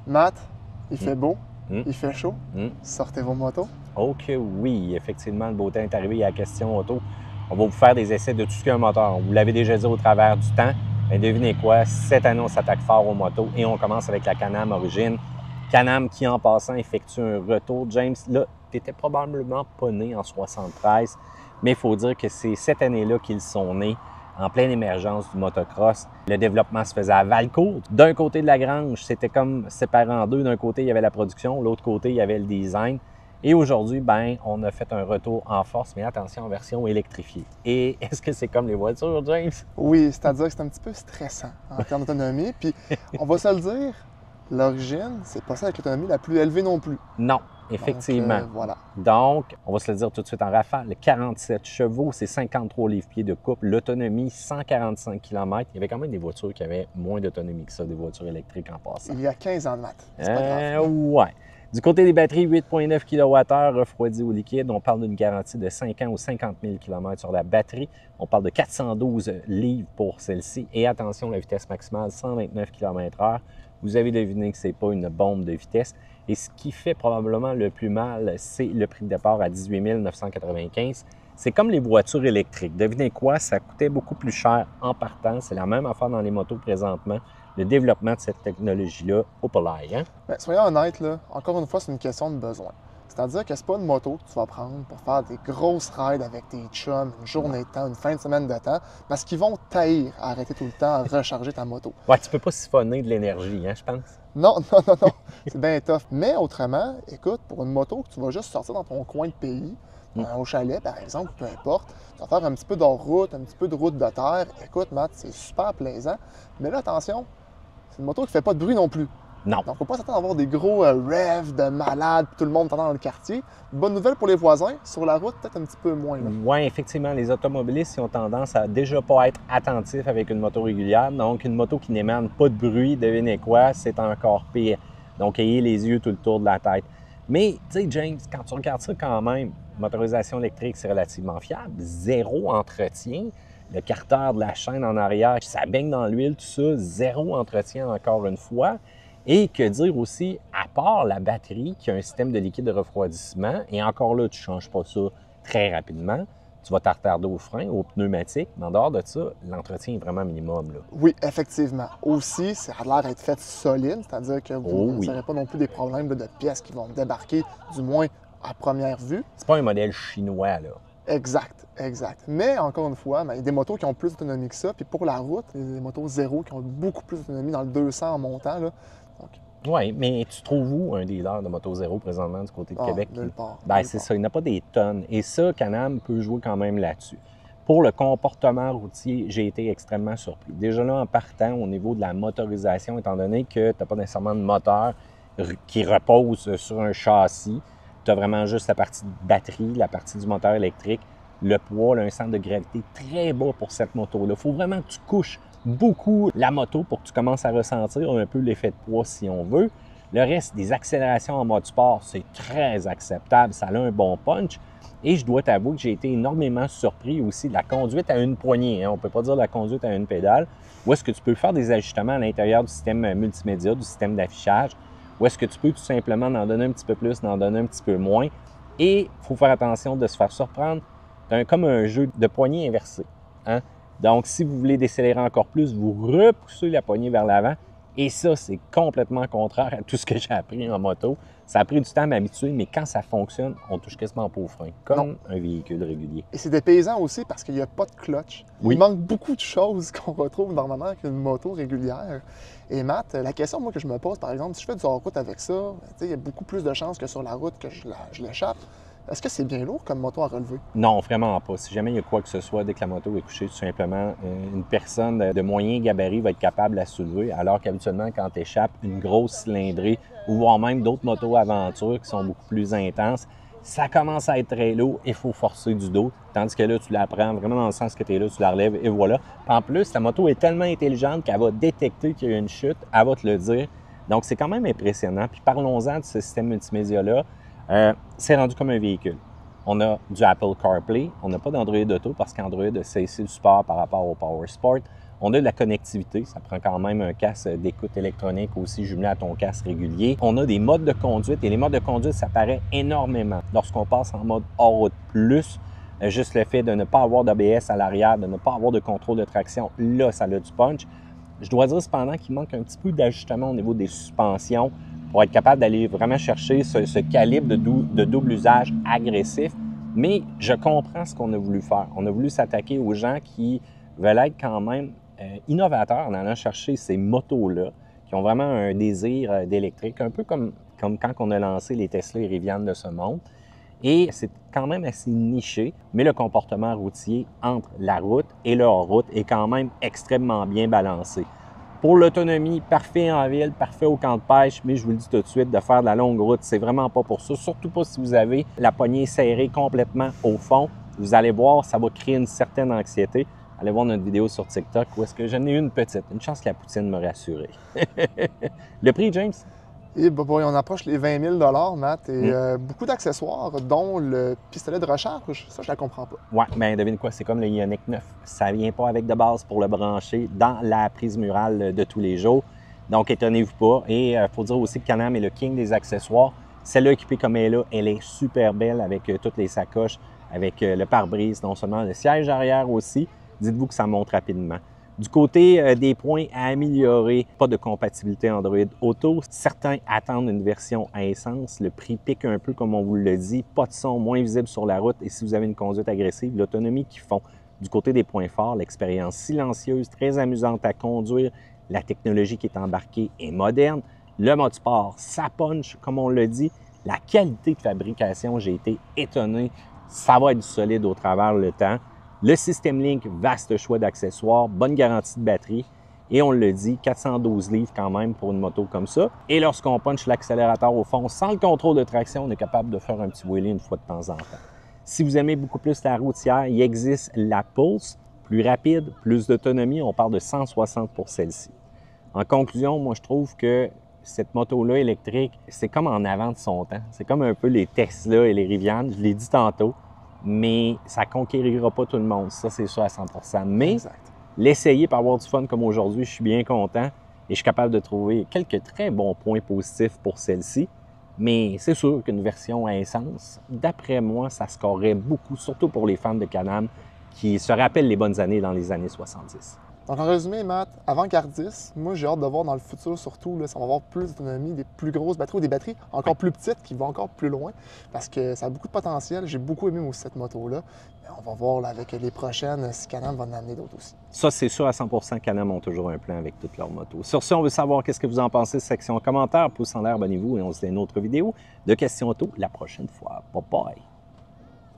Matt, il fait beau, Mm. il fait chaud. Mm. Sortez vos motos. Oh que oui, effectivement, le beau temps est arrivé. Il y a la question auto. On va vous faire des essais de tout ce qui est un moteur. Vous l'avez déjà dit au travers du temps. Mais devinez quoi? Cette année, on s'attaque fort aux motos et on commence avec la Can-Am Origine. Can-Am qui, en passant, effectue un retour. James, là, tu n'étais probablement pas né en 73, mais il faut dire que c'est cette année-là qu'ils sont nés, en pleine émergence du motocross. Le développement se faisait à Valcourt. D'un côté de la grange, c'était comme séparé en deux. D'un côté, il y avait la production, l'autre côté, il y avait le design. Et aujourd'hui, ben, on a fait un retour en force, mais attention, en version électrifiée. Et est-ce que c'est comme les voitures, James? Oui, c'est-à-dire que c'est un petit peu stressant en termes d'autonomie. Puis, on va se le dire, l'origine, c'est pas ça avec l'autonomie la plus élevée non plus. Non, effectivement. Voilà. Donc, on va se le dire tout de suite en rafale, 47 chevaux, c'est 53 livres-pieds de couple, l'autonomie 145 km. Il y avait quand même des voitures qui avaient moins d'autonomie que ça, des voitures électriques en passant. Il y a 15 ans de maths. C'est pas grave. Ouais. Du côté des batteries, 8,9 kWh refroidi au liquide. On parle d'une garantie de 5 ans ou 50 000 km sur la batterie. On parle de 412 livres pour celle-ci. Et attention, la vitesse maximale, 129 km/h. Vous avez deviné que ce n'est pas une bombe de vitesse. Et ce qui fait probablement le plus mal, c'est le prix de départ à 18 995. C'est comme les voitures électriques. Devinez quoi? Ça coûtait beaucoup plus cher en partant. C'est la même affaire dans les motos présentement. Le développement de cette technologie-là au polaire. Hein? Mais soyons honnêtes, là, encore une fois, c'est une question de besoin. C'est-à-dire que c'est pas une moto que tu vas prendre pour faire des grosses rides avec tes chums, une journée de temps, une fin de semaine de temps, parce qu'ils vont taillir à arrêter tout le temps à recharger ta moto. Ouais, tu peux pas siphonner de l'énergie, hein, je pense. Non, non, non, non, c'est bien tough. Mais autrement, écoute, pour une moto que tu vas juste sortir dans ton coin de pays, au chalet par exemple, peu importe, tu vas faire un petit peu d'hors-route, un petit peu de route de terre. Écoute, Matt, c'est super plaisant. Mais là, attention, c'est une moto qui fait pas de bruit non plus. Non. Donc, il ne faut pas s'attendre à avoir des gros rêves de malades, puis tout le monde t'entend dans le quartier. Bonne nouvelle pour les voisins, sur la route, peut-être un petit peu moins. Oui, effectivement, les automobilistes ils ont tendance à déjà pas être attentifs avec une moto régulière. Donc, une moto qui n'émane pas de bruit, devinez quoi, c'est encore pire. Donc, ayez les yeux tout le tour de la tête. Mais, tu sais, James, quand tu regardes ça quand même, motorisation électrique, c'est relativement fiable. Zéro entretien. Le carter de la chaîne en arrière, ça baigne dans l'huile, tout ça. Zéro entretien encore une fois. Et que dire aussi, à part la batterie qui a un système de liquide de refroidissement, et encore là, tu ne changes pas ça très rapidement, tu vas t'attarder au frein, au pneumatique, mais en dehors de ça, l'entretien est vraiment minimum. Là. Oui, effectivement. Aussi, ça a l'air d'être fait solide, c'est-à-dire que vous n'aurez pas non plus des problèmes de pièces qui vont débarquer, du moins à première vue. C'est pas un modèle chinois, là. Exact, exact. Mais encore une fois, il y a des motos qui ont plus d'autonomie que ça. Puis pour la route, il y a des motos zéro qui ont beaucoup plus d'autonomie dans le 200 en montant. Là. Oui, mais tu trouves où un dealer de moto zéro présentement du côté de Québec? Nulle part. Ben, c'est ça, il n'y en a pas des tonnes. Et ça, Can-Am peut jouer quand même là-dessus. Pour le comportement routier, j'ai été extrêmement surpris. Déjà là, en partant au niveau de la motorisation, étant donné que tu n'as pas nécessairement de moteur qui repose sur un châssis, tu as vraiment juste la partie de batterie, la partie du moteur électrique, le poids, là, un centre de gravité très bas pour cette moto-là. Il faut vraiment que tu couches beaucoup la moto pour que tu commences à ressentir un peu l'effet de poids si on veut. Le reste, des accélérations en mode sport, c'est très acceptable, ça a un bon punch. Et je dois t'avouer que j'ai été énormément surpris aussi de la conduite à une poignée. Hein. On ne peut pas dire la conduite à une pédale. Où est-ce que tu peux faire des ajustements à l'intérieur du système multimédia, du système d'affichage. Où est-ce que tu peux tout simplement en donner un petit peu plus, en donner un petit peu moins. Et il faut faire attention de se faire surprendre. C'est comme un jeu de poignée inversée. Hein? Donc, si vous voulez décélérer encore plus, vous repoussez la poignée vers l'avant. Et ça, c'est complètement contraire à tout ce que j'ai appris en moto. Ça a pris du temps à m'habituer, mais quand ça fonctionne, on touche quasiment pas au frein, comme un véhicule régulier. Et c'est dépaysant aussi parce qu'il n'y a pas de clutch. Oui. Il manque beaucoup de choses qu'on retrouve normalement avec une moto régulière. Et Matt, la question moi, que je me pose, par exemple, si je fais du hors-route avec ça, il y a beaucoup plus de chances que sur la route que je l'échappe. Est-ce que c'est bien lourd comme moto à relever? Non, vraiment pas. Si jamais il y a quoi que ce soit, dès que la moto est couchée, tout simplement, une personne de moyen gabarit va être capable de la soulever, alors qu'habituellement, quand tu échappes une grosse cylindrée, ou voire même d'autres motos aventures qui sont beaucoup plus intenses, ça commence à être très lourd et il faut forcer du dos. Tandis que là, tu la prends vraiment dans le sens que tu es là, tu la relèves et voilà. Puis en plus, ta moto est tellement intelligente qu'elle va détecter qu'il y a une chute, elle va te le dire. Donc, c'est quand même impressionnant. Puis parlons-en de ce système multimédia-là. C'est rendu comme un véhicule. On a du Apple CarPlay, on n'a pas d'Android Auto parce qu'Android a cessé le support par rapport au Power Sport. On a de la connectivité, ça prend quand même un casque d'écoute électronique aussi jumelé à ton casque régulier. On a des modes de conduite et les modes de conduite, ça paraît énormément. Lorsqu'on passe en mode hors route plus, juste le fait de ne pas avoir d'ABS à l'arrière, de ne pas avoir de contrôle de traction, là, ça a du punch. Je dois dire cependant qu'il manque un petit peu d'ajustement au niveau des suspensions pour être capable d'aller vraiment chercher ce calibre de double usage agressif. Mais je comprends ce qu'on a voulu faire. On a voulu s'attaquer aux gens qui veulent être quand même innovateurs en allant chercher ces motos-là, qui ont vraiment un désir d'électrique, un peu comme quand on a lancé les Tesla et Rivian de ce monde. Et c'est quand même assez niché, mais le comportement routier entre la route et le hors-route est quand même extrêmement bien balancé. Pour l'autonomie, parfait en ville, parfait au camp de pêche, mais je vous le dis tout de suite, de faire de la longue route, c'est vraiment pas pour ça. Surtout pas si vous avez la poignée serrée complètement au fond. Vous allez voir, ça va créer une certaine anxiété. Allez voir notre vidéo sur TikTok où est-ce que j'en ai une petite. Une chance que la poutine me rassuré. Le prix, James? Et on approche les 20 000 Matt, et beaucoup d'accessoires, dont le pistolet de recharge. Ça, je ne la comprends pas. Ouais, bien, devine quoi, c'est comme le Ioniq 9. Ça ne vient pas avec de base pour le brancher dans la prise murale de tous les jours. Donc, étonnez-vous pas. Et il faut dire aussi que Can-Am est le king des accessoires. Celle-là, équipée comme elle est là, elle est super belle avec toutes les sacoches, avec le pare-brise, non seulement le siège arrière aussi. Dites-vous que ça monte rapidement. Du côté des points à améliorer, pas de compatibilité Android Auto. Certains attendent une version à essence. Le prix pique un peu, comme on vous le dit. Pas de son, moins visible sur la route. Et si vous avez une conduite agressive, l'autonomie qu'ils font. Du côté des points forts, l'expérience silencieuse, très amusante à conduire. La technologie qui est embarquée est moderne. Le mode sport, ça punch, comme on le dit. La qualité de fabrication, j'ai été étonné. Ça va être du solide au travers le temps. Le système Link, vaste choix d'accessoires, bonne garantie de batterie. Et on le dit, 412 livres quand même pour une moto comme ça. Et lorsqu'on punch l'accélérateur au fond, sans le contrôle de traction, on est capable de faire un petit wheelie une fois de temps en temps. Si vous aimez beaucoup plus la routière, il existe la Pulse, plus rapide, plus d'autonomie. On parle de 160 pour celle-ci. En conclusion, moi, je trouve que cette moto-là électrique, c'est comme en avant de son temps. C'est comme un peu les Tesla et les Rivian, je l'ai dit tantôt. Mais ça ne conquérira pas tout le monde, ça c'est sûr à 100%. Mais l'essayer pour avoir du fun comme aujourd'hui, je suis bien content et je suis capable de trouver quelques très bons points positifs pour celle-ci. Mais c'est sûr qu'une version à essence, d'après moi, ça scorerait beaucoup, surtout pour les fans de Can-Am qui se rappellent les bonnes années dans les années 70. Donc en résumé, Matt, avant-gardiste, moi j'ai hâte de voir dans le futur surtout, là, ça va avoir plus d'autonomie, des plus grosses batteries ou des batteries encore plus petites qui vont encore plus loin parce que ça a beaucoup de potentiel. J'ai beaucoup aimé aussi cette moto-là. Mais on va voir là, avec les prochaines si Can-Am va en amener d'autres aussi. Ça, c'est sûr à 100%, Can-Am ont toujours un plan avec toutes leurs motos. Sur ce, on veut savoir qu'est-ce que vous en pensez, section commentaires, pouce en l'air, abonnez-vous et on se dit une autre vidéo de questions auto la prochaine fois. Bye bye!